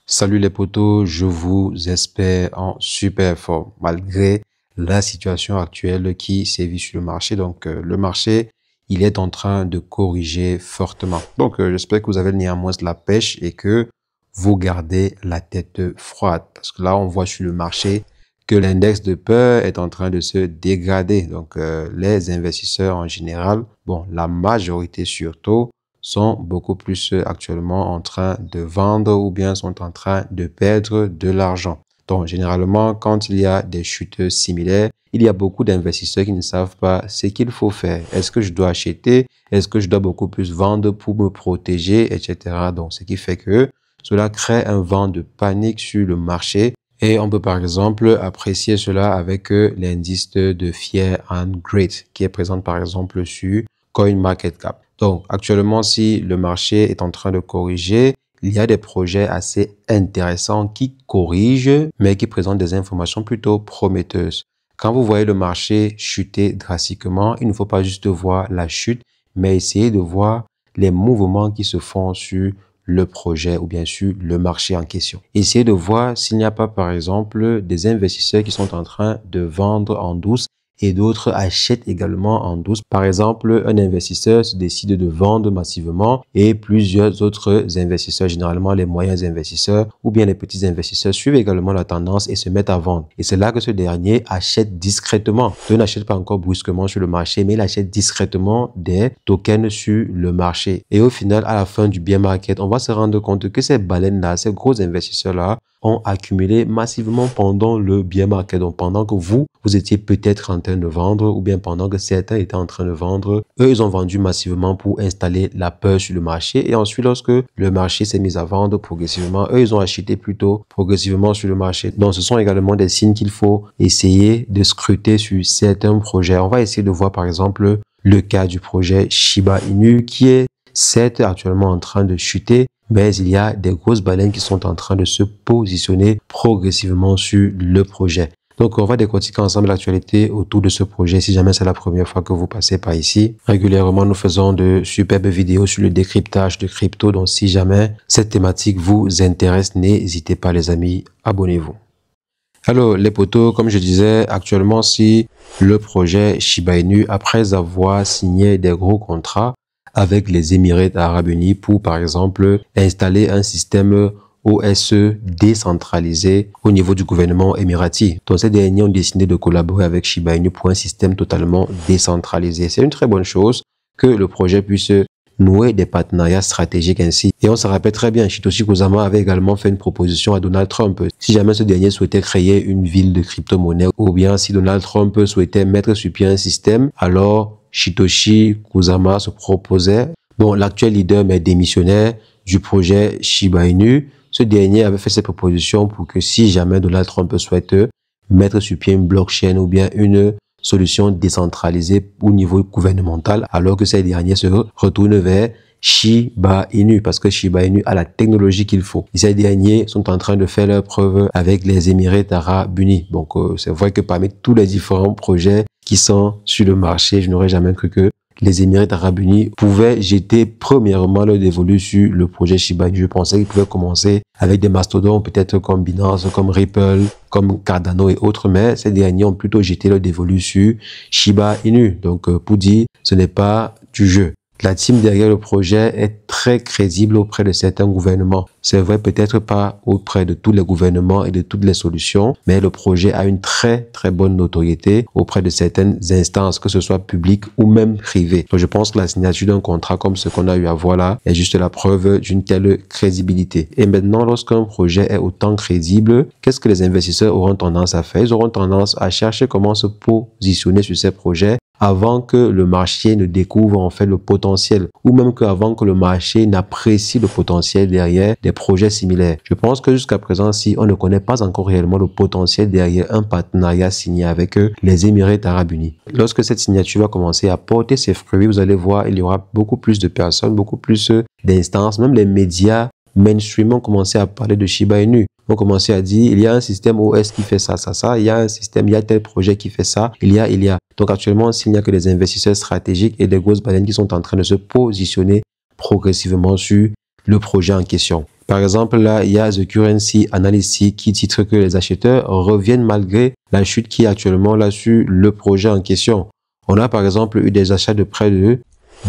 Salut les potos, je vous espère en super forme malgré la situation actuelle qui sévit sur le marché. Donc le marché, il est en train de corriger fortement. Donc j'espère que vous avez néanmoins de la pêche et que vous gardez la tête froide. Parce que là, on voit sur le marché que l'index de peur est en train de se dégrader. Donc les investisseurs en général, bon, la majorité surtout, sont beaucoup plus actuellement en train de vendre ou bien sont en train de perdre de l'argent. Donc, généralement, quand il y a des chutes similaires, il y a beaucoup d'investisseurs qui ne savent pas ce qu'il faut faire. Est-ce que je dois acheter? Est-ce que je dois beaucoup plus vendre pour me protéger, etc. Donc, ce qui fait que cela crée un vent de panique sur le marché. Et on peut par exemple apprécier cela avec l'indice de Fear and Greed qui est présent par exemple sur CoinMarketCap. Donc, actuellement, si le marché est en train de corriger, il y a des projets assez intéressants qui corrigent, mais qui présentent des informations plutôt prometteuses. Quand vous voyez le marché chuter drastiquement, il ne faut pas juste voir la chute, mais essayer de voir les mouvements qui se font sur le projet ou bien sûr le marché en question. Essayez de voir s'il n'y a pas, par exemple, des investisseurs qui sont en train de vendre en douce et d'autres achètent également en douce. Par exemple, un investisseur se décide de vendre massivement et plusieurs autres investisseurs, généralement les moyens investisseurs ou bien les petits investisseurs, suivent également la tendance et se mettent à vendre. Et c'est là que ce dernier achète discrètement. Il n'achète pas encore brusquement sur le marché, mais il achète discrètement des tokens sur le marché. Et au final, à la fin du bear market, on va se rendre compte que ces baleines-là, ces gros investisseurs-là, ont accumulé massivement pendant le bear market. Donc, pendant que vous étiez peut-être en train de vendre ou bien pendant que certains étaient en train de vendre, eux, ils ont vendu massivement pour installer la peur sur le marché. Et ensuite, lorsque le marché s'est mis à vendre progressivement, eux, ils ont acheté plutôt progressivement sur le marché. Donc, ce sont également des signes qu'il faut essayer de scruter sur certains projets. On va essayer de voir, par exemple, le cas du projet Shiba Inu qui est certes actuellement en train de chuter, mais il y a des grosses baleines qui sont en train de se positionner progressivement sur le projet. Donc, on va décortiquer ensemble l'actualité autour de ce projet. Si jamais c'est la première fois que vous passez par ici, régulièrement, nous faisons de superbes vidéos sur le décryptage de crypto. Donc, si jamais cette thématique vous intéresse, n'hésitez pas, les amis, abonnez-vous. Alors, les potos, comme je disais, actuellement, si le projet Shiba Inu, après avoir signé des gros contrats avec les Émirats Arabes Unis pour, par exemple, installer un système OSE décentralisé au niveau du gouvernement émirati. Donc, ces derniers ont décidé de collaborer avec Shiba Inu pour un système totalement décentralisé. C'est une très bonne chose que le projet puisse nouer des partenariats stratégiques ainsi. Et on se rappelle très bien, Satoshi Kusama avait également fait une proposition à Donald Trump. Si jamais ce dernier souhaitait créer une ville de crypto-monnaie ou bien si Donald Trump souhaitait mettre sur pied un système, alors Satoshi Kusama se proposait, bon, l'actuel leader mais démissionnaire du projet Shiba Inu, ce dernier avait fait cette proposition pour que si jamais Donald Trump souhaite mettre sur pied une blockchain ou bien une solution décentralisée au niveau gouvernemental, alors que ces derniers se retournent vers Shiba Inu parce que Shiba Inu a la technologie qu'il faut. Et ces derniers sont en train de faire leurs preuves avec les Émirats Arabes Unis. Donc, c'est vrai que parmi tous les différents projets qui sont sur le marché, je n'aurais jamais cru que les Émirats Arabes Unis pouvaient jeter premièrement leur dévolu sur le projet Shiba Inu. Je pensais qu'ils pouvaient commencer avec des mastodontes, peut-être comme Binance, comme Ripple, comme Cardano et autres, mais ces derniers ont plutôt jeté leur dévolu sur Shiba Inu. Donc, pour dire, ce n'est pas du jeu. La team derrière le projet est très crédible auprès de certains gouvernements. C'est vrai, peut-être pas auprès de tous les gouvernements et de toutes les solutions, mais le projet a une très bonne notoriété auprès de certaines instances, que ce soit publiques ou même privées. Donc, je pense que la signature d'un contrat comme ce qu'on a eu à voir là est juste la preuve d'une telle crédibilité. Et maintenant, lorsqu'un projet est autant crédible, qu'est-ce que les investisseurs auront tendance à faire? Ils auront tendance à chercher comment se positionner sur ces projets avant que le marché ne découvre en fait le potentiel ou même qu'avant que le marché n'apprécie le potentiel derrière des projets similaires. Je pense que jusqu'à présent, si on ne connaît pas encore réellement le potentiel derrière un partenariat signé avec les Émirats Arabes Unis. Lorsque cette signature va commencer à porter ses fruits, vous allez voir, il y aura beaucoup plus de personnes, beaucoup plus d'instances, même les médias mainstream ont commencé à parler de Shiba Inu. On commençait à dire, il y a un système OS qui fait ça, il y a un système, il y a tel projet qui fait ça, il y a. Donc actuellement, s'il n'y a que des investisseurs stratégiques et des grosses baleines qui sont en train de se positionner progressivement sur le projet en question. Par exemple, là, il y a The Currency Analysis qui titre que les acheteurs reviennent malgré la chute qui est actuellement là sur le projet en question. On a par exemple eu des achats de près de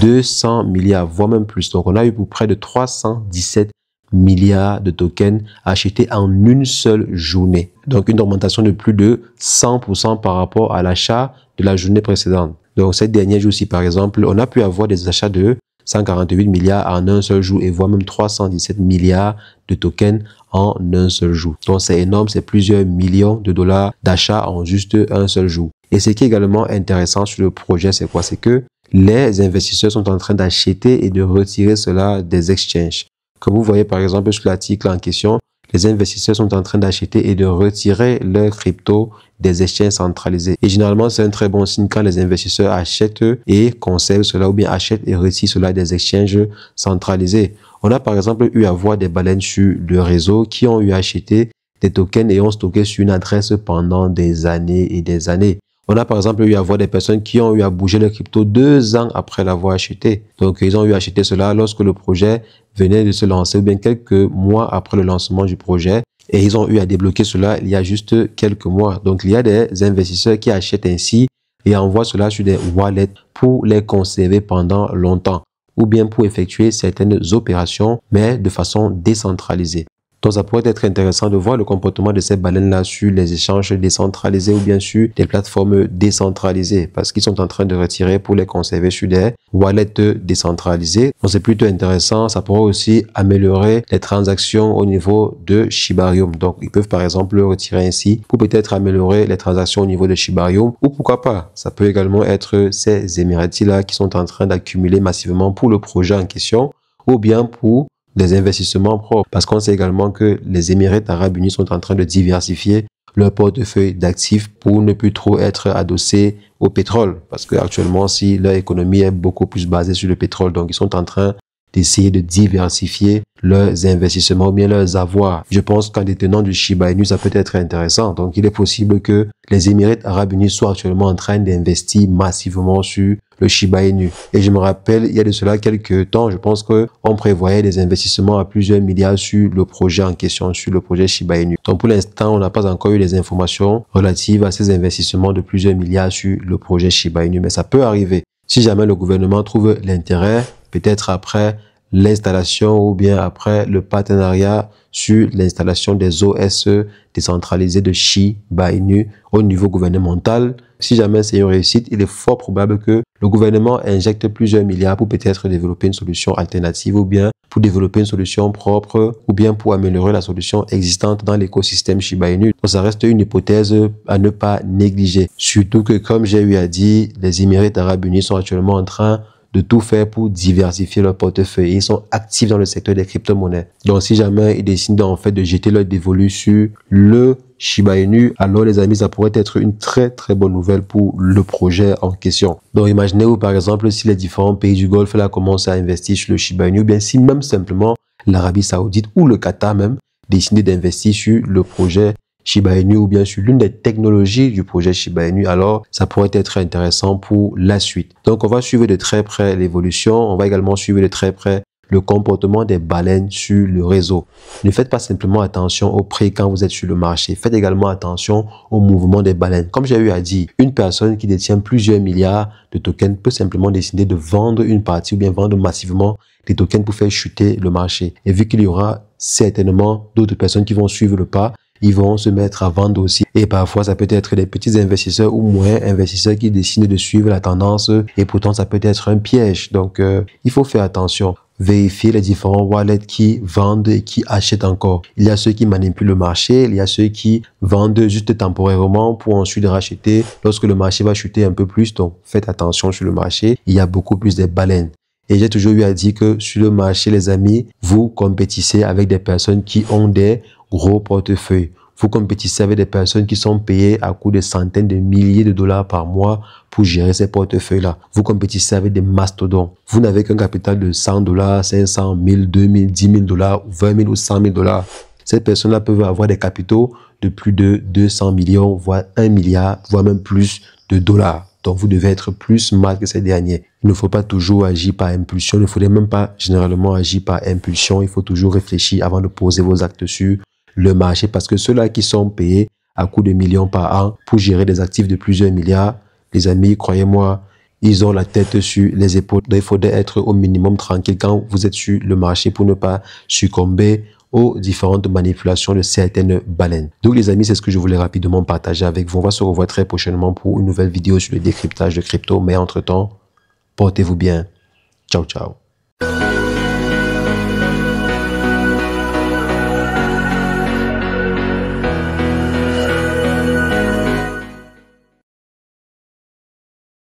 200 milliards, voire même plus. Donc, on a eu pour près de 317 milliards de tokens achetés en une seule journée. Donc, une augmentation de plus de 100% par rapport à l'achat de la journée précédente. Donc, cette dernière jour-ci, par exemple, on a pu avoir des achats de 148 milliards en un seul jour et voire même 317 milliards de tokens en un seul jour. Donc, c'est énorme, c'est plusieurs millions de dollars d'achat en juste un seul jour. Et ce qui est également intéressant sur le projet, c'est quoi? C'est que les investisseurs sont en train d'acheter et de retirer cela des exchanges. Comme vous voyez par exemple sur l'article en question, les investisseurs sont en train d'acheter et de retirer leurs cryptos des exchanges centralisés. Et généralement, c'est un très bon signe quand les investisseurs achètent et conservent cela ou bien achètent et retirent cela des exchanges centralisés. On a par exemple eu à voir des baleines sur le réseau qui ont eu acheté des tokens et ont stocké sur une adresse pendant des années et des années. On a par exemple eu à voir des personnes qui ont eu à bouger leur crypto 2 ans après l'avoir acheté. Donc, ils ont eu à acheter cela lorsque le projet venait de se lancer ou bien quelques mois après le lancement du projet. Et ils ont eu à débloquer cela il y a juste quelques mois. Donc, il y a des investisseurs qui achètent ainsi et envoient cela sur des wallets pour les conserver pendant longtemps ou bien pour effectuer certaines opérations, mais de façon décentralisée. Donc, ça pourrait être intéressant de voir le comportement de ces baleines-là sur les échanges décentralisés ou bien sur des plateformes décentralisées parce qu'ils sont en train de retirer pour les conserver sur des wallets décentralisés. Donc, c'est plutôt intéressant. Ça pourrait aussi améliorer les transactions au niveau de Shibarium. Donc, ils peuvent par exemple le retirer ainsi pour peut-être améliorer les transactions au niveau de Shibarium ou pourquoi pas. Ça peut également être ces Emiratis-là qui sont en train d'accumuler massivement pour le projet en question ou bien pour des investissements propres. Parce qu'on sait également que les Émirats arabes unis sont en train de diversifier leur portefeuille d'actifs pour ne plus trop être adossés au pétrole. Parce que actuellement, si leur économie est beaucoup plus basée sur le pétrole, donc ils sont en train d'essayer de diversifier leurs investissements ou bien leurs avoirs. Je pense qu'en détenant du Shiba Inu, ça peut être intéressant. Donc, il est possible que les Émirats arabes unis soient actuellement en train d'investir massivement sur le Shiba Inu. Et je me rappelle, il y a de cela quelques temps, je pense qu'on prévoyait des investissements à plusieurs milliards sur le projet en question, sur le projet Shiba Inu. Donc, pour l'instant, on n'a pas encore eu les informations relatives à ces investissements de plusieurs milliards sur le projet Shiba Inu, mais ça peut arriver. Si jamais le gouvernement trouve l'intérêt, peut-être après l'installation ou bien après le partenariat sur l'installation des OS décentralisés de Shiba Inu au niveau gouvernemental. Si jamais c'est une réussite, il est fort probable que le gouvernement injecte plusieurs milliards pour peut-être développer une solution alternative ou bien pour développer une solution propre ou bien pour améliorer la solution existante dans l'écosystème Shiba Inu. Donc, ça reste une hypothèse à ne pas négliger. Surtout que, comme j'ai eu à dire, les Émirats arabes unis sont actuellement en train de tout faire pour diversifier leur portefeuille. Ils sont actifs dans le secteur des crypto-monnaies. Donc, si jamais ils décident en fait de jeter leur dévolu sur le Shiba Inu, alors les amis, ça pourrait être une très très bonne nouvelle pour le projet en question. Donc, imaginez-vous par exemple si les différents pays du Golfe là commencent à investir sur le Shiba Inu, ou bien si même simplement l'Arabie Saoudite ou le Qatar même décident d'investir sur le projet Shiba Inu ou bien sur l'une des technologies du projet Shiba Inu, alors ça pourrait être intéressant pour la suite. Donc, on va suivre de très près l'évolution. On va également suivre de très près le comportement des baleines sur le réseau. Ne faites pas simplement attention au prix quand vous êtes sur le marché. Faites également attention au mouvement des baleines. Comme j'ai eu à dire, une personne qui détient plusieurs milliards de tokens peut simplement décider de vendre une partie ou bien vendre massivement des tokens pour faire chuter le marché. Et vu qu'il y aura certainement d'autres personnes qui vont suivre le pas, ils vont se mettre à vendre aussi. Et parfois, ça peut être des petits investisseurs ou moins investisseurs qui décident de suivre la tendance et pourtant, ça peut être un piège. Donc, il faut faire attention. Vérifier les différents wallets qui vendent et qui achètent encore. Il y a ceux qui manipulent le marché, il y a ceux qui vendent juste temporairement pour ensuite racheter lorsque le marché va chuter un peu plus. Donc, faites attention sur le marché. Il y a beaucoup plus de baleines. Et j'ai toujours eu à dire que sur le marché, les amis, vous compétissez avec des personnes qui ont des gros portefeuilles. Vous compétissez avec des personnes qui sont payées à coût de centaines de milliers de dollars par mois pour gérer ces portefeuilles-là. Vous compétissez avec des mastodons. Vous n'avez qu'un capital de 100 dollars, 500, 1000, 2000, 10 000 dollars, 20 000 ou 100 000 dollars. Ces personnes-là peuvent avoir des capitaux de plus de 200 millions, voire 1 milliard, voire même plus de dollars. Donc, vous devez être plus smart que ces derniers. Il ne faut pas toujours agir par impulsion. Il ne faudrait même pas généralement agir par impulsion. Il faut toujours réfléchir avant de poser vos actes sur le marché parce que ceux-là qui sont payés à coût de millions par an pour gérer des actifs de plusieurs milliards, les amis, croyez-moi, ils ont la tête sur les épaules. Donc, il faudrait être au minimum tranquille quand vous êtes sur le marché pour ne pas succomber aux différentes manipulations de certaines baleines. Donc les amis, c'est ce que je voulais rapidement partager avec vous. On va se revoir très prochainement pour une nouvelle vidéo sur le décryptage de crypto. Mais entre-temps, portez-vous bien. Ciao, ciao.